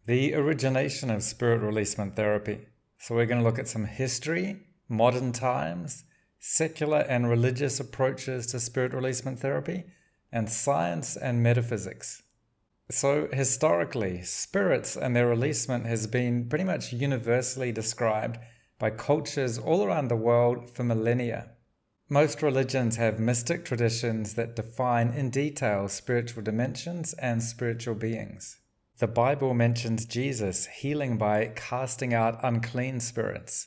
The origination of spirit releasement therapy. So we're going to look at some history, modern times, secular and religious approaches to spirit releasement therapy, and science and metaphysics. So historically, spirits and their releasement has been pretty much universally described by cultures all around the world for millennia. Most religions have mystic traditions that define in detail spiritual dimensions and spiritual beings. The Bible mentions Jesus healing by casting out unclean spirits.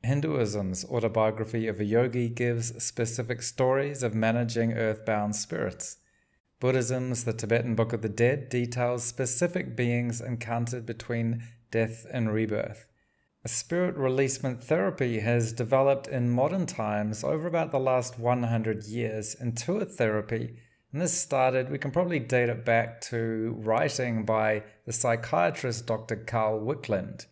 Hinduism's Autobiography of a Yogi gives specific stories of managing earthbound spirits. Buddhism's The Tibetan Book of the Dead details specific beings encountered between death and rebirth. Spirit releasement therapy has developed in modern times over about the last 100 years into a therapy, and this started, we can probably date it back to writing by the psychiatrist Dr. Wickland,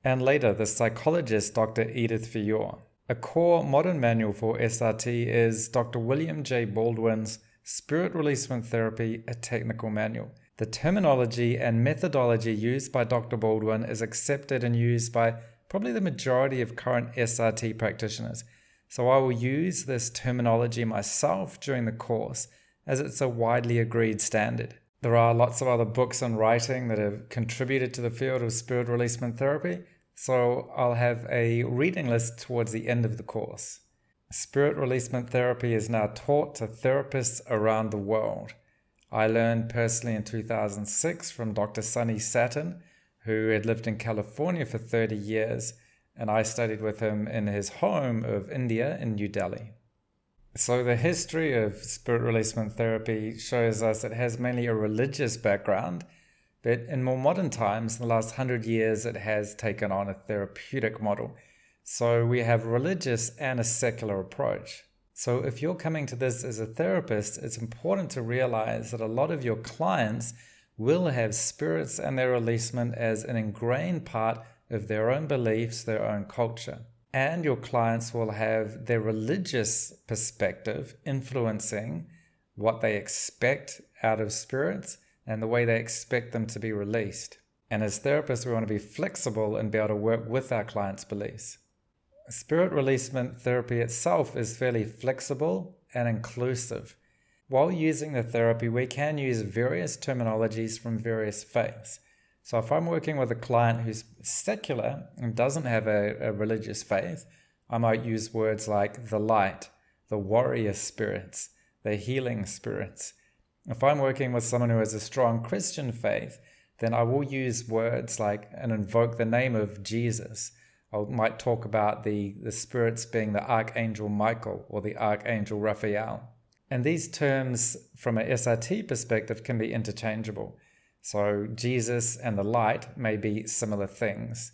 and later the psychologist Dr. Edith Fiore. A core modern manual for SRT is Dr. William J. Baldwin's Spirit Releasement Therapy, a Technical Manual. The terminology and methodology used by Dr. Baldwin is accepted and used by probably the majority of current SRT practitioners. So I will use this terminology myself during the course, as it's a widely agreed standard. There are lots of other books and writing that have contributed to the field of spirit releasement therapy, so I'll have a reading list towards the end of the course. Spirit releasement therapy is now taught to therapists around the world. I learned personally in 2006 from Dr. Sunny Satin, who had lived in California for 30 years, and I studied with him in his home of India in New Delhi. So the history of spirit releasement therapy shows us it has mainly a religious background, but in more modern times, in the last 100 years, it has taken on a therapeutic model. So we have religious and a secular approach. So if you're coming to this as a therapist, it's important to realize that a lot of your clients will have spirits and their releasement as an ingrained part of their own beliefs, their own culture. And your clients will have their religious perspective influencing what they expect out of spirits and the way they expect them to be released. And as therapists, we want to be flexible and be able to work with our clients' beliefs. Spirit releasement therapy itself is fairly flexible and inclusive. While using the therapy, we can use various terminologies from various faiths. So if I'm working with a client who's secular and doesn't have a religious faith, I might use words like the light, the warrior spirits, the healing spirits. If I'm working with someone who has a strong Christian faith, then I will use words like and invoke the name of Jesus. I might talk about the spirits being the Archangel Michael or the Archangel Raphael. And these terms from an SRT perspective can be interchangeable. So Jesus and the light may be similar things.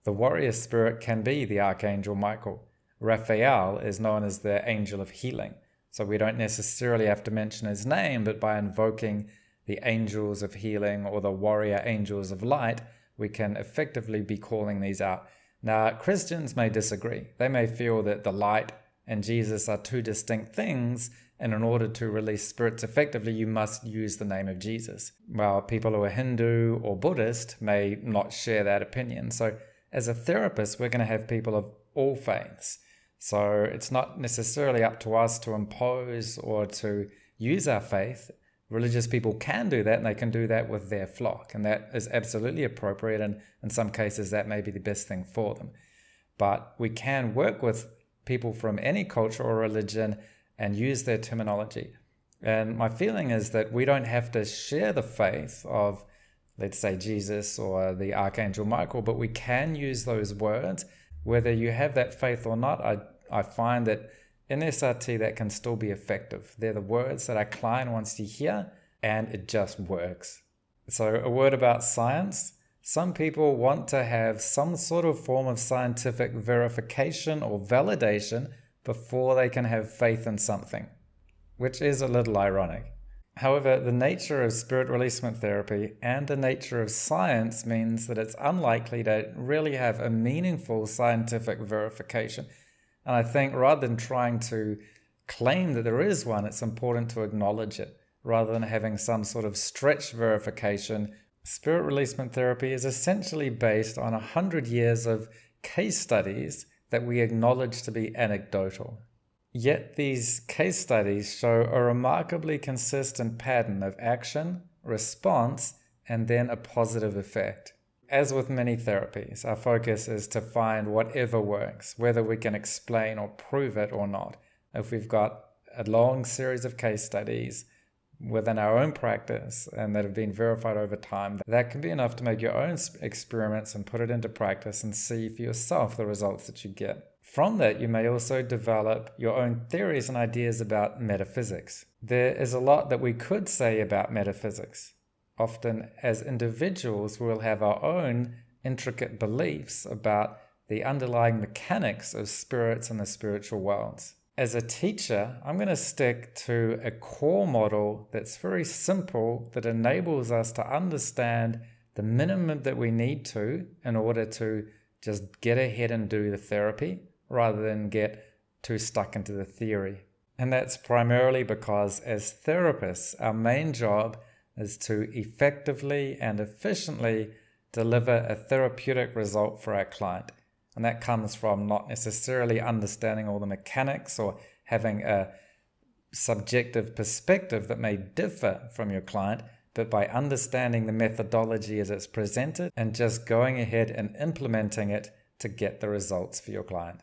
The warrior spirit can be the Archangel Michael. Raphael is known as the angel of healing. So we don't necessarily have to mention his name, but by invoking the angels of healing or the warrior angels of light, we can effectively be calling these out. Now, Christians may disagree. They may feel that the light and Jesus are two distinct things, and in order to release spirits effectively, you must use the name of Jesus. While people who are Hindu or Buddhist may not share that opinion. So as a therapist, we're going to have people of all faiths. So it's not necessarily up to us to impose or to use our faith. Religious people can do that, and they can do that with their flock. And that is absolutely appropriate. And in some cases, that may be the best thing for them. But we can work with people from any culture or religion and use their terminology. And my feeling is that we don't have to share the faith of, let's say, Jesus or the Archangel Michael, but we can use those words. Whether you have that faith or not, I find that in SRT that can still be effective. They're the words that our client wants to hear, and it just works. So a word about science. Some people want to have some sort of form of scientific verification or validation before they can have faith in something, which is a little ironic. However, the nature of spirit releasement therapy and the nature of science means that it's unlikely to really have a meaningful scientific verification. And I think rather than trying to claim that there is one, it's important to acknowledge it rather than having some sort of stretch verification Spirit releasement therapy is essentially based on 100 years of case studies that we acknowledge to be anecdotal. Yet these case studies show a remarkably consistent pattern of action, response, and then a positive effect. As with many therapies, our focus is to find whatever works, whether we can explain or prove it or not. If we've got a long series of case studies within our own practice and that have been verified over time, that can be enough to make your own experiments and put it into practice and see for yourself the results that you get. From that, you may also develop your own theories and ideas about metaphysics. There is a lot that we could say about metaphysics. Often, as individuals, we'll have our own intricate beliefs about the underlying mechanics of spirits and the spiritual worlds. As a teacher, I'm going to stick to a core model that's very simple, that enables us to understand the minimum that we need to in order to just get ahead and do the therapy, rather than get too stuck into the theory. And that's primarily because as therapists, our main job is to effectively and efficiently deliver a therapeutic result for our client. And that comes from not necessarily understanding all the mechanics or having a subjective perspective that may differ from your client, but by understanding the methodology as it's presented and just going ahead and implementing it to get the results for your client.